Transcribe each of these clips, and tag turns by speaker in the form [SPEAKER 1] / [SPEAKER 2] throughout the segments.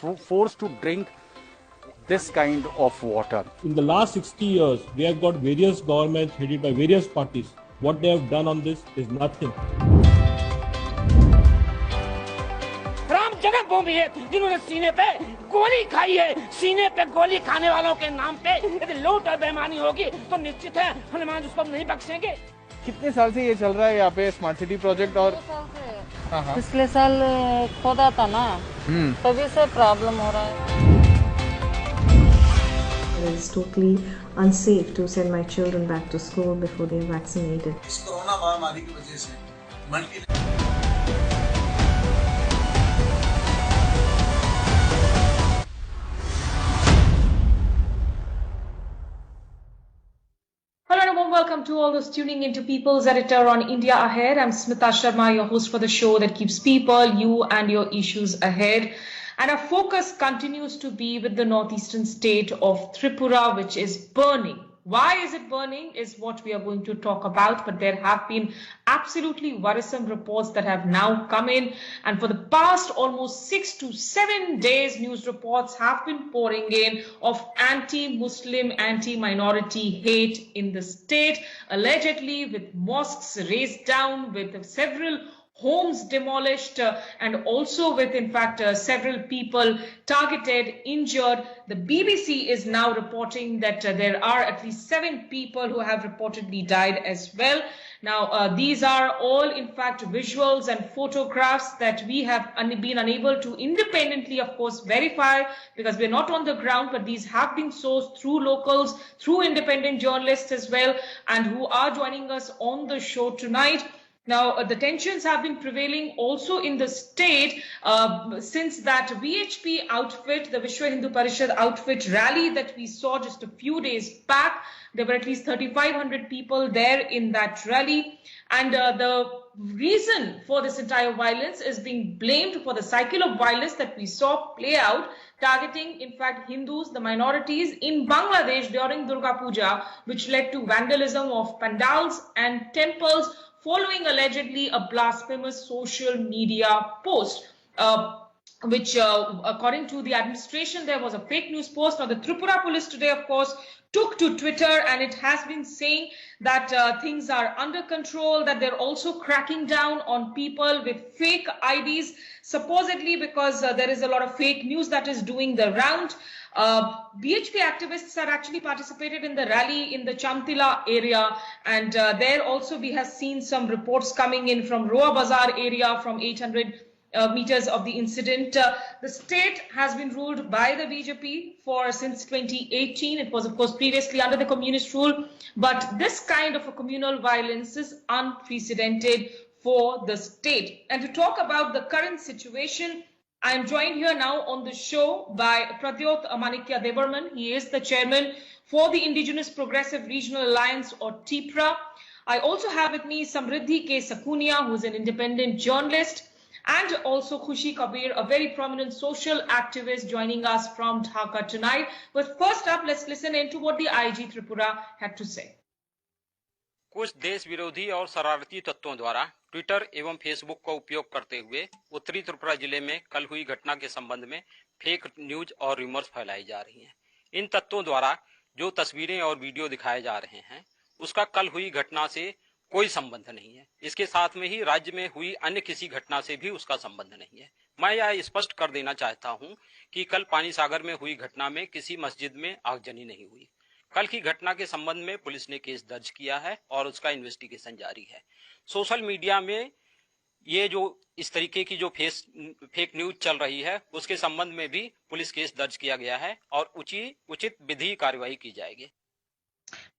[SPEAKER 1] forced to drink this kind of water.
[SPEAKER 2] In the last 60 years, we have got various governments headed by various parties. What they have done on this is nothing.
[SPEAKER 3] Ram जन्मभूमि है जिन्होंने सीने पे गोली खाई है, सीने पे गोली खाने वालों के नाम पे यदि लूट और बेईमानी होगी तो निश्चित है हनुमान उसको नहीं बख्शेंगे।
[SPEAKER 4] कितने साल से ये चल रहा है यहाँ पे स्मार्ट सिटी प्रोजेक्ट? और
[SPEAKER 5] पिछले साल खोदा था ना, तभी से प्रॉब्लम हो रहा है।
[SPEAKER 6] It is totally unsafe to send my children back to school before they are vaccinated.
[SPEAKER 7] इस कोरोना महामारी की वजह से
[SPEAKER 8] Hello and a warm welcome to all those tuning into People's Editor on India Ahead. I'm Smita Sharma, your host for the show that keeps people, you and your issues ahead. And our focus continues to be with the northeastern state of Tripura, which is burning. Why is it burning is what we are going to talk about. But there have been absolutely worrisome reports that have now come in. And for the past almost 6 to 7 days, news reports have been pouring in of anti-Muslim, anti-minority hate in the state, allegedly with mosques razed down, with several homes demolished, and also with, in fact, several people targeted, injured. The BBC is now reporting that there are at least 7 people who have reportedly died as well. Now, these are all, in fact, visuals and photographs that we have been unable to independently, of course, verify because we're not on the ground, but these have been sourced through locals, through independent journalists as well, and who are joining us on the show tonight. Now, the tensions have been prevailing also in the state since that VHP outfit, the Vishwa Hindu Parishad outfit rally that we saw just a few days back. There were at least 3,500 people there in that rally. And the reason for this entire violence is being blamed for the cycle of violence that we saw play out, targeting, in fact, Hindus, the minorities in Bangladesh during Durga Puja, which led to vandalism of pandals and temples, following allegedly a blasphemous social media post, which according to the administration, there was a fake news post. Now, the Tripura police today, of course, took to Twitter, and it has been saying that things are under control, that they're also cracking down on people with fake IDs, supposedly because there is a lot of fake news that is doing the round. BHP activists had actually participated in the rally in the Chamtila area, and there also we have seen some reports coming in from Roa Bazar area from 800 meters of the incident. The state has been ruled by the BJP since 2018. It was, of course, previously under the communist rule, but this kind of a communal violence is unprecedented for the state. And to talk about the current situation, I am joined here now on the show by Pradyot Manikya Devarman. He is the chairman for the Indigenous Progressive Regional Alliance, or TIPRA. I also have with me Samriddhi K. Sakunia, who is an independent journalist, and also Khushi Kabir, a very prominent social activist, joining us from Dhaka tonight. But first up, let's listen in to what the IG Tripura had to say.
[SPEAKER 9] कुछ देश विरोधी और शरारती तत्वों द्वारा Twitter एवं Facebook का उपयोग करते हुए उत्तरी त्रिपुरा जिले में कल हुई घटना के संबंध में फेक न्यूज और रिमर्स फैलाई जा रही हैं। इन तत्वों द्वारा जो तस्वीरें और वीडियो दिखाए जा रहे हैं उसका कल हुई घटना से कोई संबंध नहीं है। इसके साथ में ही राज्य में हुई अन्य किसी घटना से भी उसका संबंध नहीं है। मैं यह स्पष्ट कर देना चाहता हूं कि कल पानी सागर में हुई घटना में किसी मस्जिद में आगजनी नहीं हुई। कल की घटना के संबंध में पुलिस ने केस दर्ज किया है और उसका इन्वेस्टिगेशन जारी है। सोशल मीडिया में ये जो इस तरीके की जो फेक न्यूज चल रही है उसके संबंध में भी पुलिस केस दर्ज किया गया है और उचित विधि कार्रवाई की जाएगी।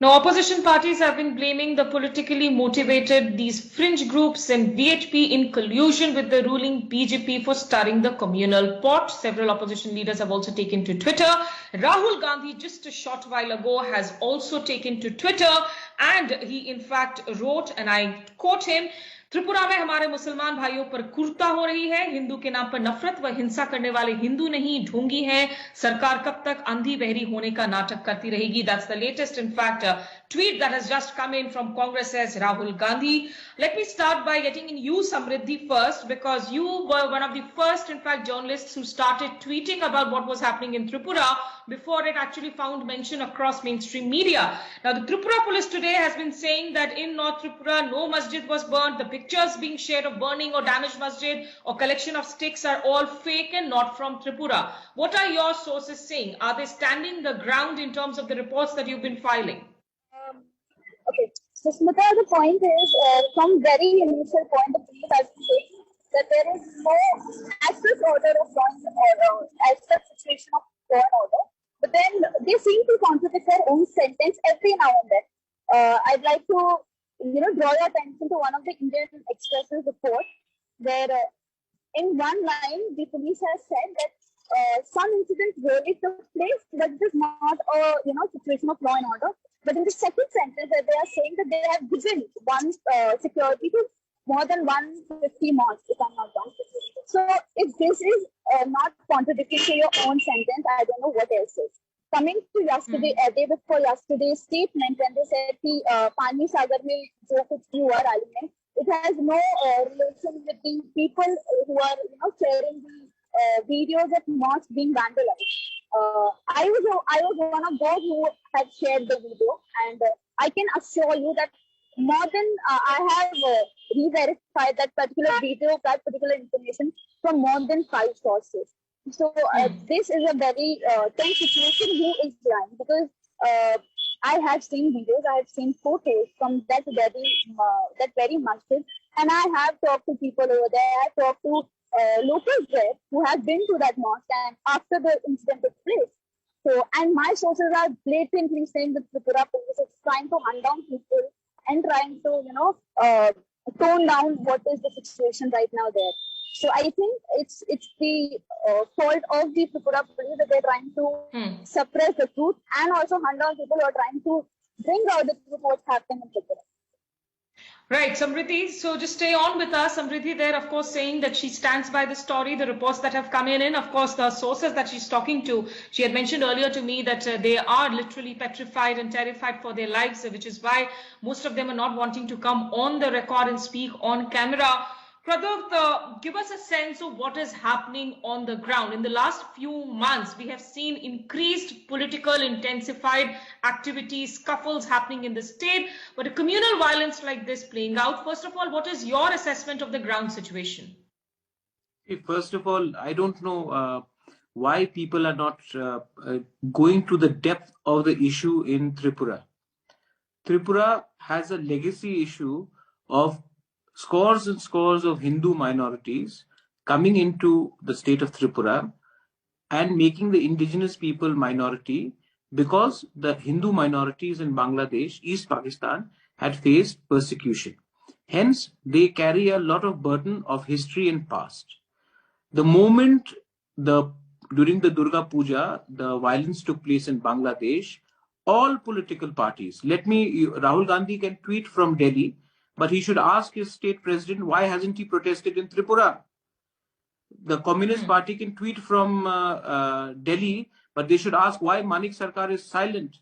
[SPEAKER 8] Now, opposition parties have been blaming the politically motivated, these fringe groups and VHP in collusion with the ruling BJP for stirring the communal pot. Several opposition leaders have also taken to Twitter. Rahul Gandhi, just a short while ago, has also taken to Twitter, and he in fact wrote, and I quote him, Tripura में हमारे मुसलमान भाइयों पर क्रूरता हो रही है। हिंदू के नाम पर नफरत व हिंसा करने वाले हिंदू नहीं ढोंगी हैं। सरकार कब तक अंधी बहरी होने का नाटक करती रहेगी। That's the latest, in fact, tweet that has just come in from Congress's Rahul Gandhi. Let me start by getting in you, Samriddhi, first, because you were one of the first, in fact, journalists who started tweeting about what was happening in Tripura before it actually found mention across mainstream media. Now, the Tripura police today has been saying that in North Tripura, no masjid was burnt. The pictures being shared of burning or damaged masjid or collection of sticks are all fake and not from Tripura. What are your sources saying? Are they standing the ground in terms of the reports that you've been filing?
[SPEAKER 10] Okay, so Smita, the point is, from very initial point, the police has been saying that there is no access order of law and order, as such situation of law and order. But then they seem to contradict their own sentence every now and then. I'd like to, draw your attention to one of the Indian Express's report, where in one line the police has said that some incidents really took place, but it is not a situation of law and order. But in the second sentence, that they are saying that they have given one security to more than 150 mosques, if I'm not wrong. So if this is not contradicting to your own sentence, I don't know what else is. Coming to yesterday, day before yesterday's statement, when they said that Pani Sagar mein jo kuch bhi hua rally mein, it has no relation with the people who are sharing the videos of mosques being vandalized. I was one of those who had shared the video, and I can assure you that more than I have re-verified that particular video, that particular information from more than 5 sources. So this is a very tense situation. Who is lying? Because I have seen videos, I have seen photos from that very masjid, and I have talked to people over there. I have talked to locals there who have been to that mosque and after the incident took place. So, and my sources are blatantly saying that Tripura police is trying to hunt down people and trying to, tone down what is the situation right now there. So I think it's the fault of the Tripura police that they're trying to suppress the truth and also hunt down people who are trying to bring out the truth what's happening in Tripura.
[SPEAKER 8] Right, Samriddhi. So just stay on with us. Samriddhi there, of course, saying that she stands by the story, the reports that have come in. Of course, the sources that she's talking to, she had mentioned earlier to me that they are literally petrified and terrified for their lives, which is why most of them are not wanting to come on the record and speak on camera. Praduk, give us a sense of what is happening on the ground. In the last few months, we have seen increased political intensified activities, scuffles happening in the state, but a communal violence like this playing out. First of all, what is your assessment of the ground situation?
[SPEAKER 11] First of all, I don't know why people are not going to the depth of the issue in Tripura. Tripura has a legacy issue of scores and scores of Hindu minorities coming into the state of Tripura and making the indigenous people minority because the Hindu minorities in Bangladesh, East Pakistan, had faced persecution. Hence, they carry a lot of burden of history and past. The moment during the Durga Puja, the violence took place in Bangladesh, all political parties, Rahul Gandhi can tweet from Delhi, but he should ask his state president, why hasn't he protested in Tripura? The Communist Party can tweet from Delhi, but they should ask why Manik Sarkar is silent.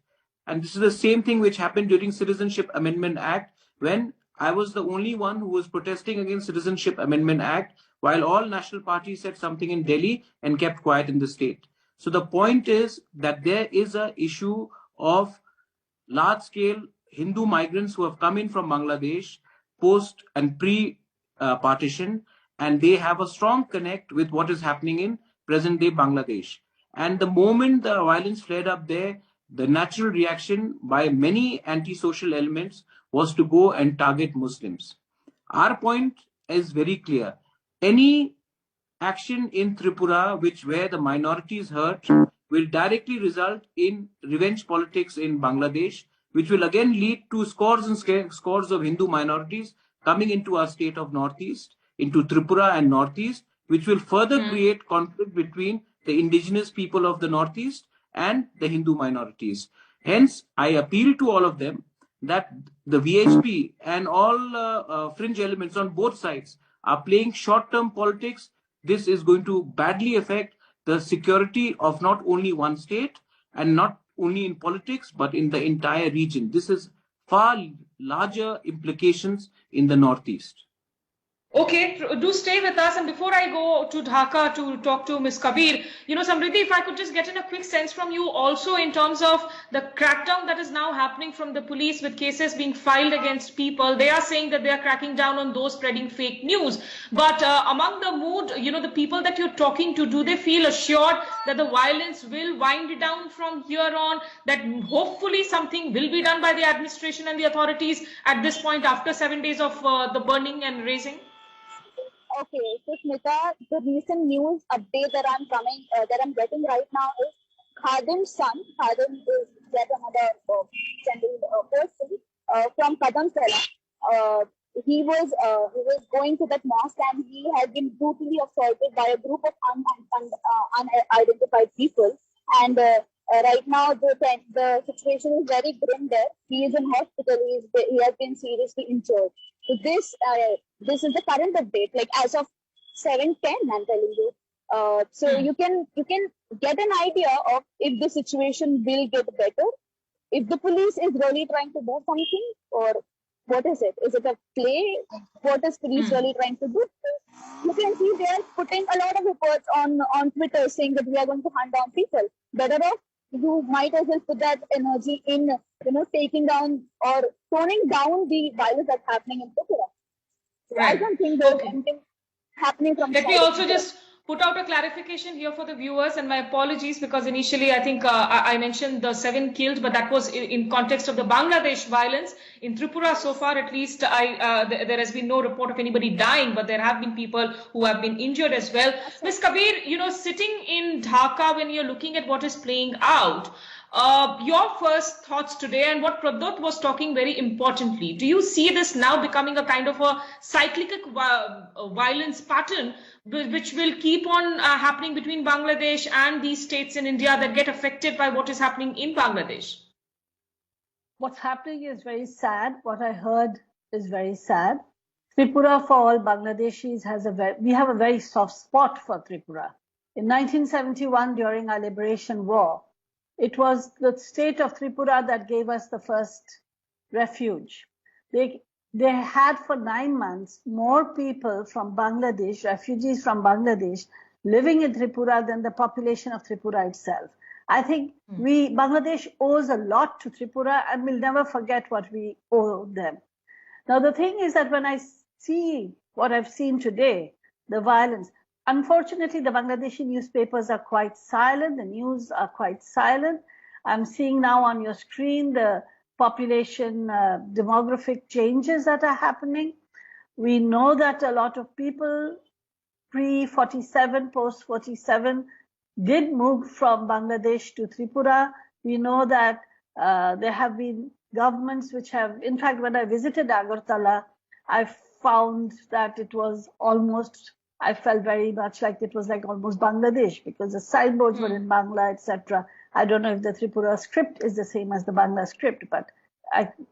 [SPEAKER 11] And this is the same thing which happened during Citizenship Amendment Act, when I was the only one who was protesting against Citizenship Amendment Act, while all national parties said something in Delhi and kept quiet in the state. So the point is that there is an issue of large-scale Hindu migrants who have come in from Bangladesh post and pre-partition, and they have a strong connect with what is happening in present-day Bangladesh. And the moment the violence flared up there, the natural reaction by many anti-social elements was to go and target Muslims. Our point is very clear. Any action in Tripura where the minority is hurt will directly result in revenge politics in Bangladesh, which will again lead to scores and scores of Hindu minorities coming into our state of Northeast, into Tripura and Northeast, which will further create conflict between the indigenous people of the Northeast and the Hindu minorities. Hence, I appeal to all of them that the VHP and all fringe elements on both sides are playing short-term politics. This is going to badly affect the security of not only one state and not only in politics, but in the entire region. This is far larger implications in the Northeast.
[SPEAKER 8] Okay, do stay with us. And before I go to Dhaka to talk to Ms. Kabir, Samriddhi, if I could just get in a quick sense from you also in terms of the crackdown that is now happening from the police with cases being filed against people. They are saying that they are cracking down on those spreading fake news. But among the mood, the people that you're talking to, do they feel assured that the violence will wind down from here on, that hopefully something will be done by the administration and the authorities at this point after 7 days of the burning and razing?
[SPEAKER 10] Okay, so Smita, the recent news update that I'm getting right now is Khadim's son. Khadim is yet another person from Kadamsala. He was going to that mosque and he had been brutally assaulted by a group of unidentified people. And right now the situation is very grim there. He is in hospital. He has been seriously injured. So this is the current update, like as of 7:10, I'm telling you. So you can get an idea of if the situation will get better, if the police is really trying to do something, or what is it? Is it a play? What is police really trying to do? You can see they are putting a lot of reports on Twitter saying that we are going to hunt down people. Better off, you might as well put that energy in, taking down or toning down the violence that's happening in Tripura. Right. I don't think there's anything happening from.
[SPEAKER 8] Let me also just put out a clarification here for the viewers, and my apologies because initially I think I mentioned the 7 killed, but that was in context of the Bangladesh violence. In Tripura, so far at least, there has been no report of anybody dying, but there have been people who have been injured as well. Ms. Kabir, sitting in Dhaka when you're looking at what is playing out, your first thoughts today and what Pradot was talking very importantly, do you see this now becoming a kind of a cyclic violence pattern which will keep on happening between Bangladesh and these states in India that get affected by what is happening in Bangladesh?
[SPEAKER 12] What's happening is very sad. What I heard is very sad. Tripura, for all Bangladeshis, we have a very soft spot for Tripura. In 1971, during our liberation war, it was the state of Tripura that gave us the first refuge. They had for 9 months more people from Bangladesh, refugees from Bangladesh, living in Tripura than the population of Tripura itself. I think Bangladesh owes a lot to Tripura and will never forget what we owe them. Now, the thing is that when I see what I've seen today, the violence, unfortunately, the Bangladeshi newspapers are quite silent. The news are quite silent. I'm seeing now on your screen the population demographic changes that are happening. We know that a lot of people pre-47, post-47 did move from Bangladesh to Tripura. We know that there have been governments which have, in fact, when I visited Agartala, I found that it was almost, I felt very much like it was like almost Bangladesh because the signboards were in Bangla, etc. I don't know if the Tripura script is the same as the Bangla script, but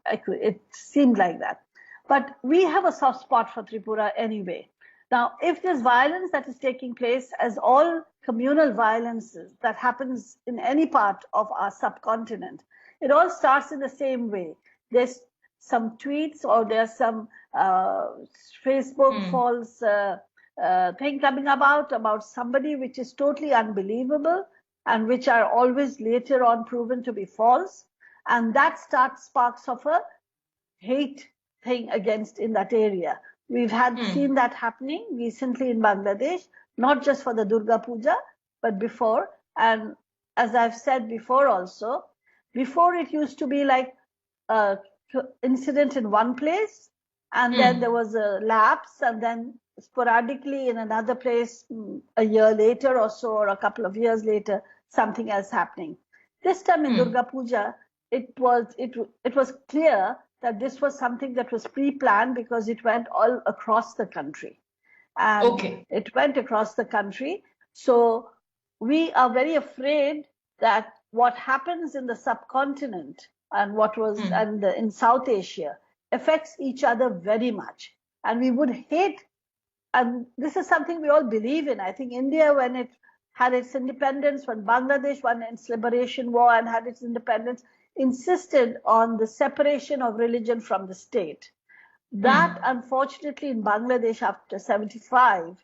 [SPEAKER 12] it seemed like that. But we have a soft spot for Tripura anyway. Now, if this violence that is taking place, as all communal violences that happens in any part of our subcontinent, it all starts in the same way. There's some tweets or there's some Facebook false thing coming about somebody which is totally unbelievable and which are always later on proven to be false. And that starts sparks of a hate thing against in that area. We've seen that happening recently in Bangladesh, not just for the Durga Puja, but before. And as I've said before also, before it used to be like an incident in one place, and then there was a lapse, and then sporadically in another place a year later or so, or a couple of years later, something else happening. This time in Durga Puja, it was clear that this was something that was pre-planned because it went all across the country. And it went across the country. So we are very afraid that what happens in the subcontinent and what was in South Asia affects each other very much. And we would hate, and this is something we all believe in. I think India, when it had its independence, when Bangladesh won its liberation war and had its independence, insisted on the separation of religion from the state. That, unfortunately, in Bangladesh after 75,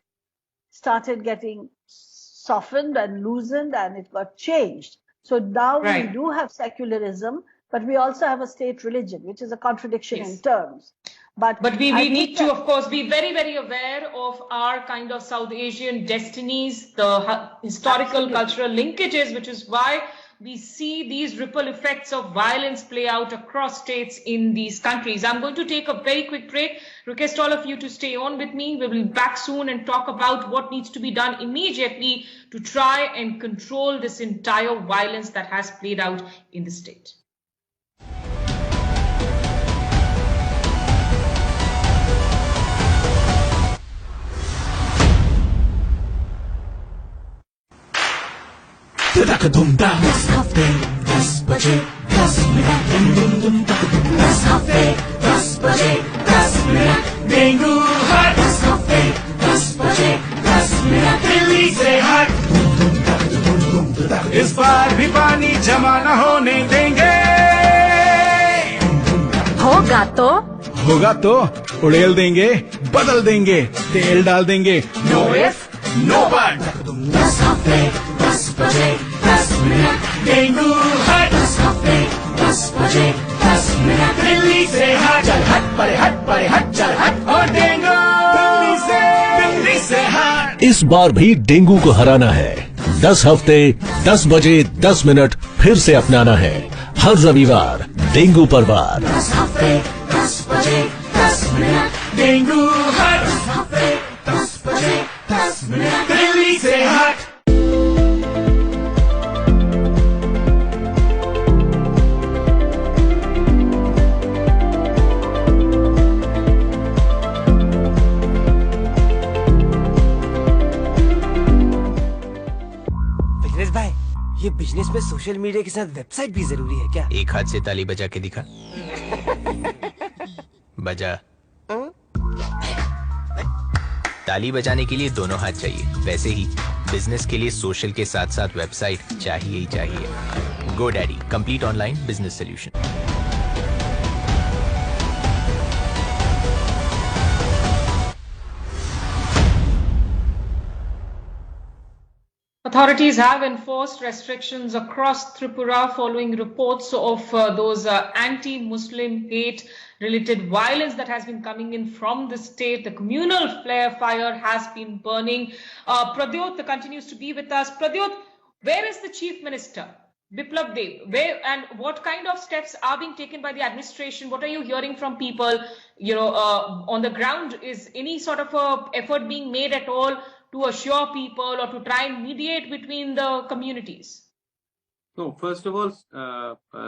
[SPEAKER 12] started getting softened and loosened, and it got changed. So now we do have secularism, but we also have a state religion, which is a contradiction in terms. But
[SPEAKER 8] we need to, of course, be very, very aware of our kind of South Asian destinies, the historical, cultural linkages, which is why we see these ripple effects of violence play out across states in these countries. I'm going to take a very quick break. Request all of you to stay on with me. We will be back soon and talk about what needs to be done immediately to try and control this entire violence that has played out in the state.
[SPEAKER 13] दस हफ्ते 10 बजे 10 minute 10 हफ्ते 10 बजे 10 minute dengue हट 10 हफ्ते 10 बजे 10 minute Delhi से हट इस बार भी पानी जमा न होने देंगे होगा तो उड़ेल देंगे बदल देंगे तेल डाल देंगे नो इफ नो बट 10 हफ्ते 10 बजे 10 मिनट डेंगू हट 10 हफ्ते 10 बजे 10 मिनट दिल्ली से हट चल हट परे हट चल हट और डेंगू दिल्ली से हट
[SPEAKER 14] इस बार भी डेंगू को हराना है 10 हफ्ते 10 बजे 10 मिनट फिर से अपनाना है हर रविवार डेंगू पर वार
[SPEAKER 13] 10 हफ्ते 10 बजे 10 मिनट डेंगू हट 10 हफ्ते 10 बजे 10 मिनट दिल्ली से हट
[SPEAKER 15] भाई ये बिजनेस में सोशल मीडिया के साथ वेबसाइट भी जरूरी है क्या?
[SPEAKER 16] एक हाथ से ताली बजा के दिखा बजा ताली बजाने के लिए दोनों हाथ चाहिए वैसे ही बिजनेस के लिए सोशल के साथ साथ वेबसाइट चाहिए ही चाहिए GoDaddy complete online business solution
[SPEAKER 8] Authorities have enforced restrictions across Tripura following reports of those anti-Muslim hate-related violence that has been coming in from the state. The communal fire has been burning. Pradyot continues to be with us. Pradyot, where is the Chief Minister, Biplab Dev? Where and what kind of steps are being taken by the administration? What are you hearing from people? On the ground, is any sort of a effort being made at all to assure people or to try and mediate between the communities?
[SPEAKER 11] No, first of all,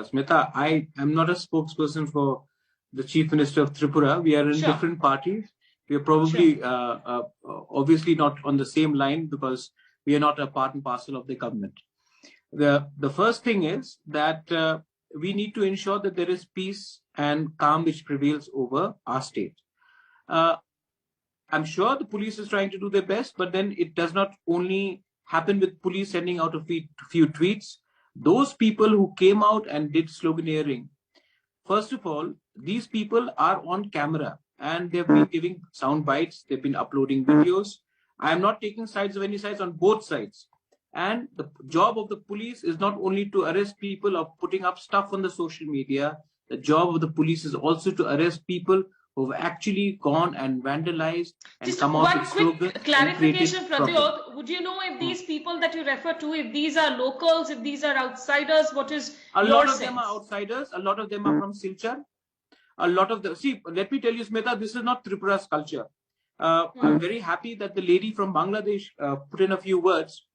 [SPEAKER 11] Smita, I am not a spokesperson for the Chief Minister of Tripura. We are in different parties. We are probably, obviously not on the same line because we are not a part and parcel of the government. The first thing is that we need to ensure that there is peace and calm which prevails over our state. I'm sure the police is trying to do their best, but then it does not only happen with police sending out a few tweets. Those people who came out and did sloganeering, first of all, these people are on camera and they've been giving sound bites. They've been uploading videos. I'm not taking sides of any sides on both sides. And the job of the police is not only to arrest people or putting up stuff on the social media. The job of the police is also to arrest people who have actually gone and vandalized and
[SPEAKER 8] just
[SPEAKER 11] come out with slogans.
[SPEAKER 8] One quick clarification, Pradyot. Would you know if these people that you refer to, if these are locals, if these are outsiders, what is
[SPEAKER 11] a
[SPEAKER 8] your
[SPEAKER 11] lot of
[SPEAKER 8] sense?
[SPEAKER 11] them are outsiders. A lot of them are from Silchar. A lot of them. See, let me tell you, Smita, this is not Tripura's culture. I'm very happy that the lady from Bangladesh put in a few words.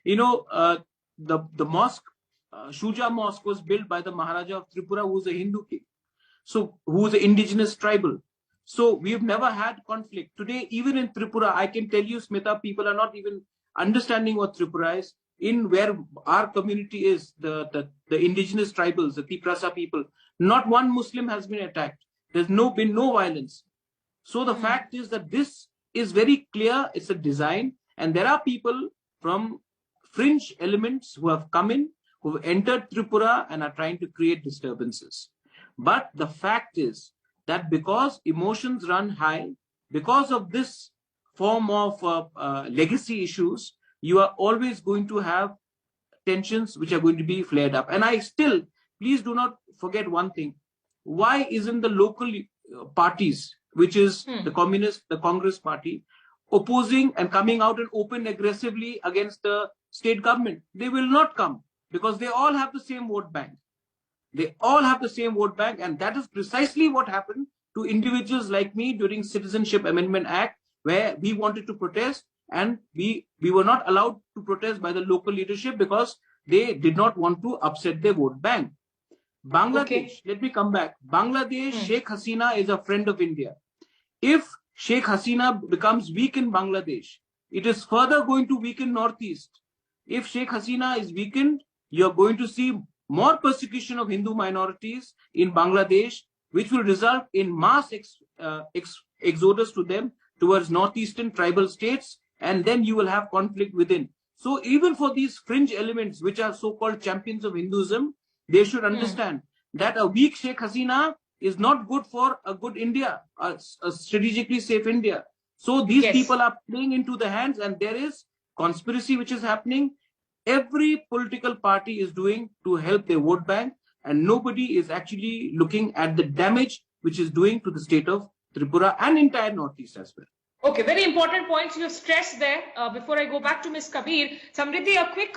[SPEAKER 11] The mosque, Shuja Mosque, was built by the Maharaja of Tripura, who was a Hindu king. So, who was an indigenous tribal. So, we've never had conflict. Today, even in Tripura, I can tell you, Smita, people are not even understanding what Tripura is. In where our community is, the indigenous tribals, the Tiprasa people, not one Muslim has been attacked. There's been no violence. So, the fact is that this is very clear. It's a design. And there are people from fringe elements who have come in, who entered Tripura and are trying to create disturbances. But the fact is that because emotions run high, because of this form of legacy issues, you are always going to have tensions which are going to be flared up. And please do not forget one thing. Why isn't the local parties, which is the Congress party, opposing and coming out and open aggressively against the state government? They will not come because they all have the same vote bank. They all have the same vote bank, and that is precisely what happened to individuals like me during Citizenship Amendment Act, where we wanted to protest and we were not allowed to protest by the local leadership because they did not want to upset their vote bank. Bangladesh, let me come back. Bangladesh, Sheikh Hasina is a friend of India. If Sheikh Hasina becomes weak in Bangladesh, it is further going to weaken Northeast. If Sheikh Hasina is weakened, you're going to see more persecution of Hindu minorities in Bangladesh, which will result in mass exodus to them towards northeastern tribal states, and then you will have conflict within. So even for these fringe elements, which are so-called champions of Hinduism, they should understand that a weak Sheikh Hasina is not good for a good India, a strategically safe India. So these people are playing into the hands, and there is conspiracy which is happening. Every political party is doing to help their vote bank, and nobody is actually looking at the damage which is doing to the state of Tripura and entire Northeast as well.
[SPEAKER 8] Okay, very important points you have stressed there. Before I go back to Ms. Kabir, Samriddhi, a quick,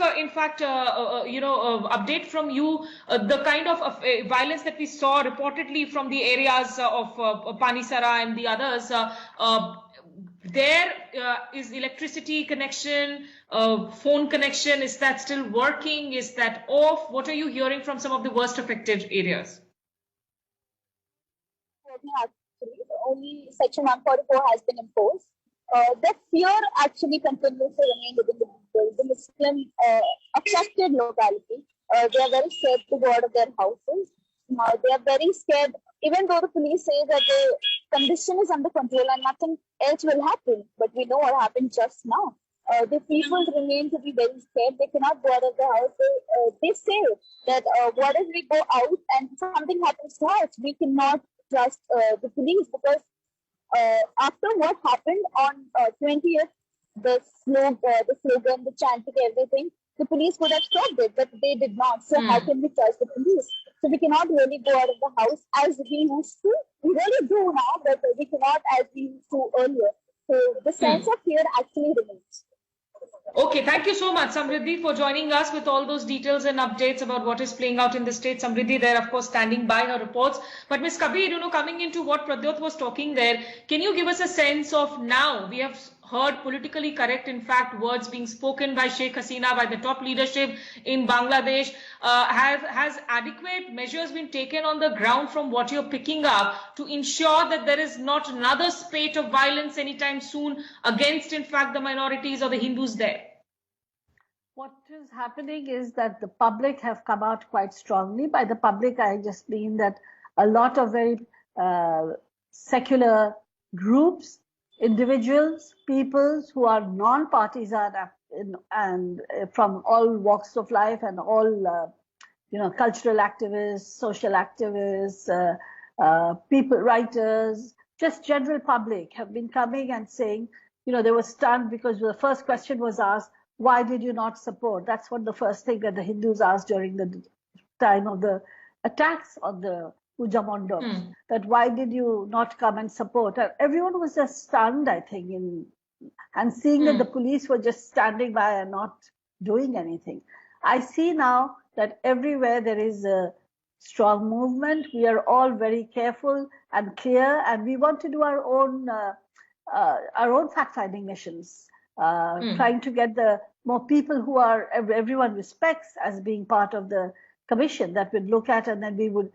[SPEAKER 8] update from you. The kind of violence that we saw reportedly from the areas of Panisara and the others. There is electricity connection, phone connection. Is that still working? Is that off? What are you hearing from some of the worst affected areas?
[SPEAKER 10] Only Section 144 has been imposed. The fear actually continues to remain within the people. The Muslim affected locality, they are very scared to go out of their houses. They are very scared, even though the police say that the condition is under control and nothing else will happen. But we know what happened just now. The people remain to be very scared. They cannot go out of their house. They say that what if we go out and something happens to us? We cannot trust the police, because after what happened on 20th, the slogan, the chanting, everything, the police could have stopped it, but they did not. So how can we trust the police? So we cannot really go out of the house as we used to. We really do now, but we cannot as we used to earlier. So the sense of fear actually remains.
[SPEAKER 8] Okay, thank you so much, Samriddhi, for joining us with all those details and updates about what is playing out in the state. Samriddhi there, of course, standing by her reports. But Ms. Kabir, coming into what Pradyot was talking there, can you give us a sense of now? We have heard politically correct, in fact, words being spoken by Sheikh Hasina, by the top leadership in Bangladesh. Has adequate measures been taken on the ground from what you're picking up to ensure that there is not another spate of violence anytime soon against, in fact, the minorities or the Hindus there?
[SPEAKER 12] What is happening is that the public have come out quite strongly. By the public, I just mean that a lot of very secular groups, individuals, peoples who are non-partisan and from all walks of life and all, cultural activists, social activists, people, writers, just general public have been coming and saying, they were stunned because the first question was asked, why did you not support? That's what the first thing that the Hindus asked during the time of the attacks on the Puja Mandaps, that why did you not come and support? And everyone was just stunned, I think, and seeing that the police were just standing by and not doing anything. I see now that everywhere there is a strong movement. We are all very careful and clear, and we want to do our own fact-finding missions, trying to get the more people who are everyone respects as being part of the commission that would look at, and then we would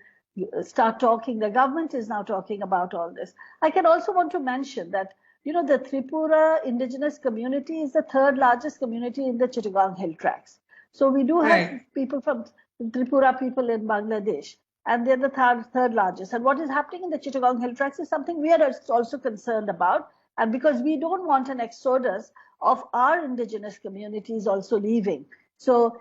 [SPEAKER 12] start talking. The government is now talking about all this. I can also want to mention that, the Tripura indigenous community is the third largest community in the Chittagong Hill Tracts. So we do have people from Tripura people in Bangladesh, and they're the third largest. And what is happening in the Chittagong Hill Tracts is something we are also concerned about. And because we don't want an exodus of our indigenous communities also leaving. So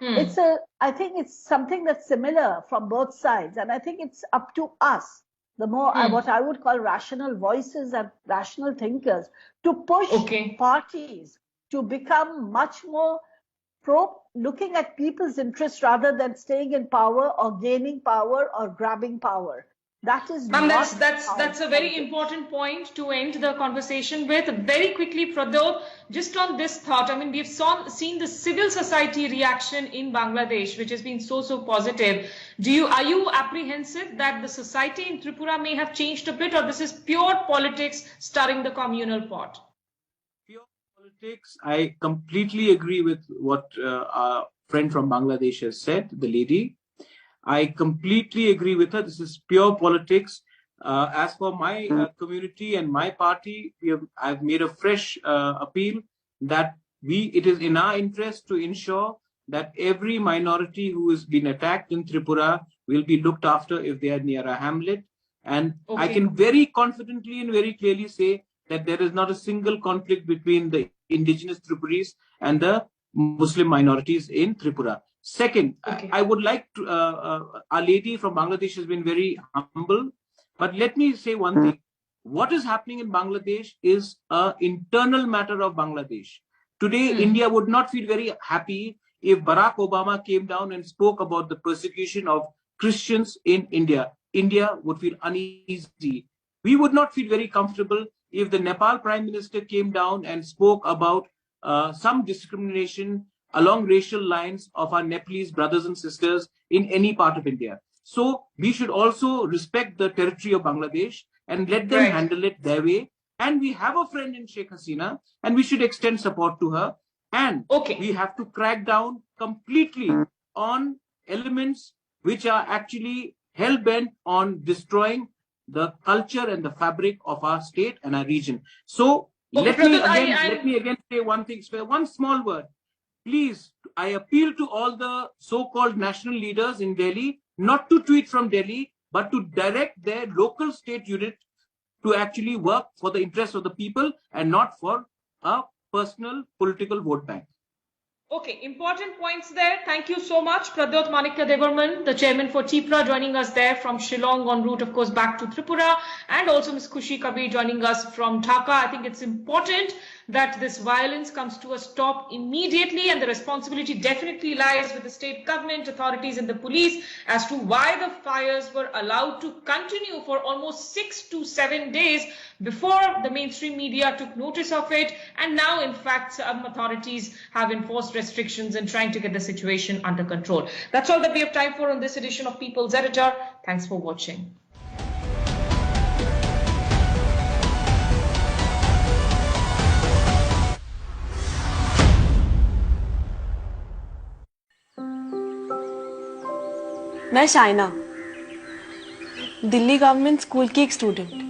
[SPEAKER 12] I think it's something that's similar from both sides. And I think it's up to us, the more what I would call rational voices and rational thinkers, to push parties to become much more looking at people's interests rather than staying in power or gaining power or grabbing power. That is
[SPEAKER 8] Ma'am,
[SPEAKER 12] not
[SPEAKER 8] that's a very important point to end the conversation with. Very quickly, Pradot, just on this thought, I mean, we've seen the civil society reaction in Bangladesh, which has been so positive. Are you apprehensive that the society in Tripura may have changed a bit, or this is pure politics stirring the communal pot?
[SPEAKER 11] Pure politics. I completely agree with what our friend from Bangladesh has said, the lady. I completely agree with her. This is pure politics. As for my community and my party, I've made a fresh appeal that it is in our interest to ensure that every minority who has been attacked in Tripura will be looked after if they are near a hamlet. And I can very confidently and very clearly say that there is not a single conflict between the indigenous Tripuris and the Muslim minorities in Tripura. Second, I would like to, our lady from Bangladesh has been very humble, but let me say one thing. What is happening in Bangladesh is an internal matter of Bangladesh. Today, India would not feel very happy if Barack Obama came down and spoke about the persecution of Christians in India. India would feel uneasy. We would not feel very comfortable if the Nepal Prime Minister came down and spoke about some discrimination along racial lines of our Nepalese brothers and sisters in any part of India. So we should also respect the territory of Bangladesh and let them handle it their way. And we have a friend in Sheikh Hasina, and we should extend support to her. And we have to crack down completely on elements which are actually hell-bent on destroying the culture and the fabric of our state and our region. So let me again say one thing, one small word. Please, I appeal to all the so-called national leaders in Delhi not to tweet from Delhi, but to direct their local state unit to actually work for the interests of the people and not for a personal political vote bank.
[SPEAKER 8] Okay, important points there. Thank you so much. Pradot Manikya Devarman, the chairman for TIPRA, joining us there from Shillong en route, of course, back to Tripura, and also Ms. Khushi Kabir joining us from Dhaka. I think it's important that this violence comes to a stop immediately, and the responsibility definitely lies with the state government, authorities and the police as to why the fires were allowed to continue for almost 6 to 7 days before the mainstream media took notice of it, and now in fact some authorities have enforced restrictions and trying to get the situation under control. That's all that we have time for on this edition of People's Editor. Thanks for watching.
[SPEAKER 17] मैं Shaina, Delhi government school की एक student.